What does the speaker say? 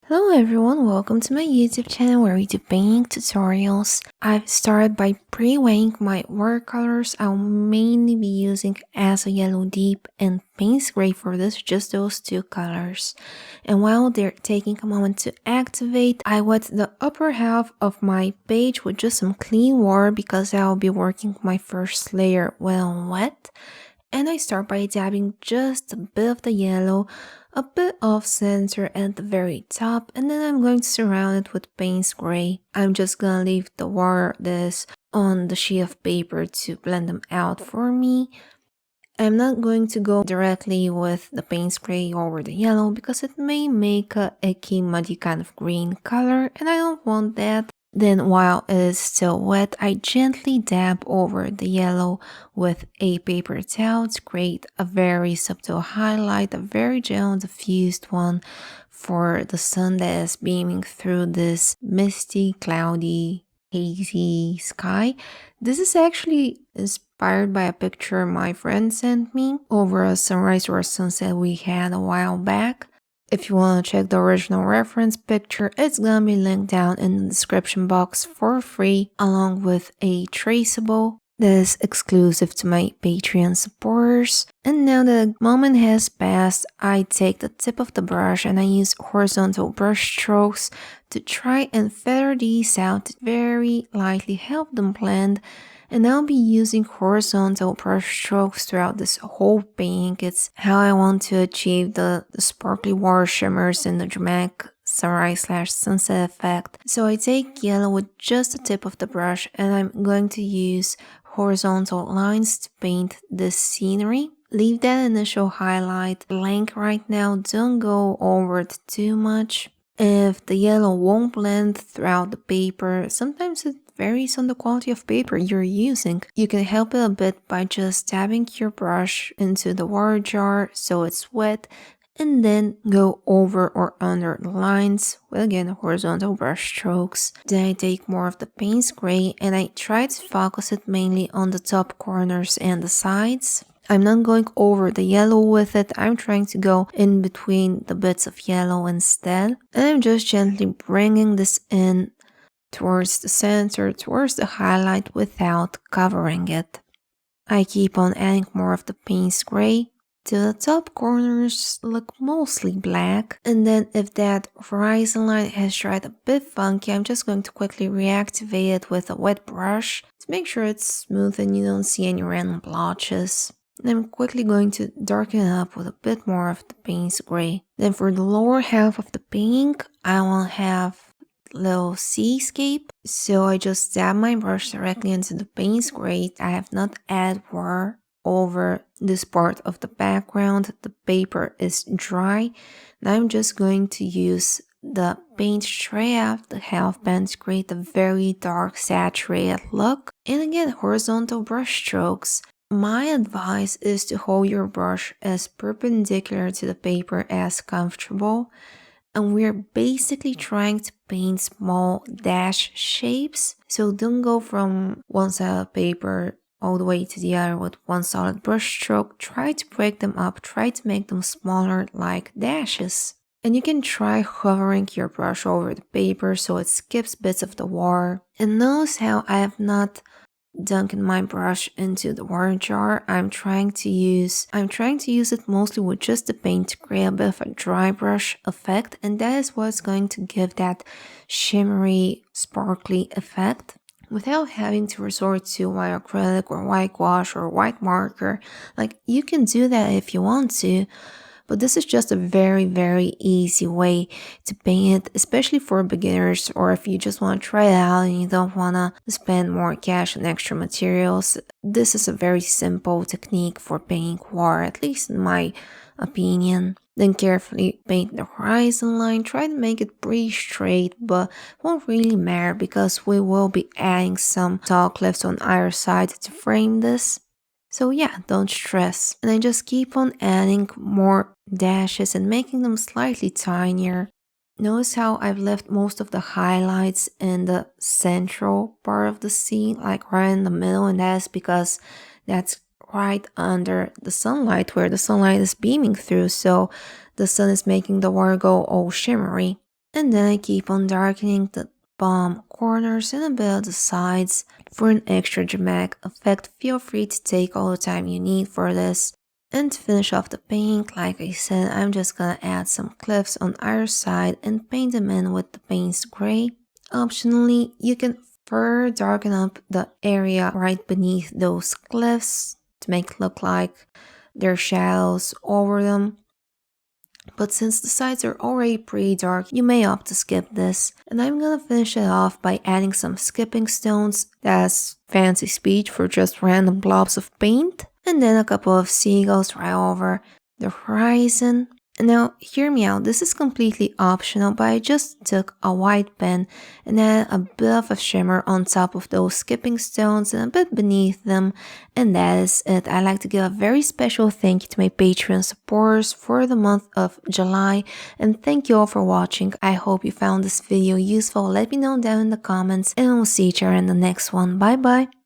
Hello everyone, welcome to my YouTube channel where we do painting tutorials. I've started by pre-weighing my watercolors. I'll mainly be using as a yellow deep and paynes gray for this, just those two colors. And while they're taking a moment to activate, I wet the upper half of my page with just some clean water because I'll be working my first layer well wet. And I start by dabbing just a bit of the yellow, a bit off center at the very top, and then I'm going to surround it with paynes gray. I'm just gonna leave the water this on the sheet of paper to blend them out for me. I'm not going to go directly with the paynes gray over the yellow because it may make a icky muddy kind of green color and I don't want that. Then while it is still wet, I gently dab over the yellow with a paper towel to create a very subtle highlight, a very gentle diffused one for the sun that is beaming through this misty, cloudy, hazy sky. This is actually inspired by a picture my friend sent me over a sunrise or a sunset we had a while back. If you want to check the original reference picture, it's gonna be linked down in the description box for free, along with a traceable that is exclusive to my Patreon supporters. And now that the moment has passed, I take the tip of the brush and I use horizontal brush strokes to try and feather these out to very lightly help them blend. And I'll be using horizontal brush strokes throughout this whole painting. It's how I want to achieve the sparkly water shimmers and the dramatic sunrise/sunset effect. So I take yellow with just the tip of the brush and I'm going to use horizontal lines to paint this scenery. Leave that initial highlight blank right now, don't go over it too much. If the yellow won't blend throughout the paper, sometimes it varies on the quality of paper you're using. You can help it a bit by just dabbing your brush into the water jar so it's wet and then go over or under the lines with again horizontal brush strokes. Then I take more of the paynes gray and I try to focus it mainly on the top corners and the sides. I'm not going over the yellow with it, I'm trying to go in between the bits of yellow instead. And I'm just gently bringing this in towards the center, towards the highlight without covering it. I keep on adding more of the paynes gray till the top corners look mostly black. And then if that horizon line has dried a bit funky, I'm just going to quickly reactivate it with a wet brush to make sure it's smooth and you don't see any random blotches. And I'm quickly going to darken it up with a bit more of the paynes gray. Then for the lower half of the painting, I will have little seascape. So I just dab my brush directly into the paynes gray. I have not added water over this part of the background. The paper is dry. And I'm just going to use the paint straight out the half band to create a very dark saturated look. And again, horizontal brush strokes. My advice is to hold your brush as perpendicular to the paper as comfortable. And we're basically trying to paint small dash shapes. So don't go from one side of paper all the way to the other with one solid brush stroke. Try to break them up, try to make them smaller like dashes. And you can try hovering your brush over the paper so it skips bits of the water. And notice how I have not dunking my brush into the water jar. I'm trying to use it mostly with just the paint to create a bit of a dry brush effect, and that is what's going to give that shimmery, sparkly effect without having to resort to white acrylic or white gouache or white marker. Like, you can do that if you want to, but this is just a very easy way to paint it, especially for beginners, or if you just want to try it out and you don't want to spend more cash on extra materials. This is a very simple technique for painting water, at least in my opinion. Then carefully paint the horizon line. Try to make it pretty straight, but won't really matter because we will be adding some tall cliffs on either side to frame this. So yeah, don't stress. And I just keep on adding more dashes and making them slightly tinier. Notice how I've left most of the highlights in the central part of the scene, like right in the middle, and that's because that's right under the sunlight where the sunlight is beaming through, so the sun is making the water go all shimmery. And then I keep on darkening the bottom corners and a bit of the sides. For an extra dramatic effect, feel free to take all the time you need for this. And to finish off the paint, like I said, I'm just gonna add some cliffs on either side and paint them in with the paynes gray. Optionally, you can further darken up the area right beneath those cliffs to make it look like there are shadows over them. But since the sides are already pretty dark, you may opt to skip this. And I'm gonna finish it off by adding some skipping stones. That's fancy speech for just random blobs of paint. And then a couple of seagulls right over the horizon. And now, hear me out, this is completely optional, but I just took a white pen and added a bit of a shimmer on top of those skipping stones and a bit beneath them, and that is it. I'd like to give a very special thank you to my Patreon supporters for the month of July, and thank you all for watching. I hope you found this video useful. Let me know down in the comments, and we'll see each other in the next one. Bye bye!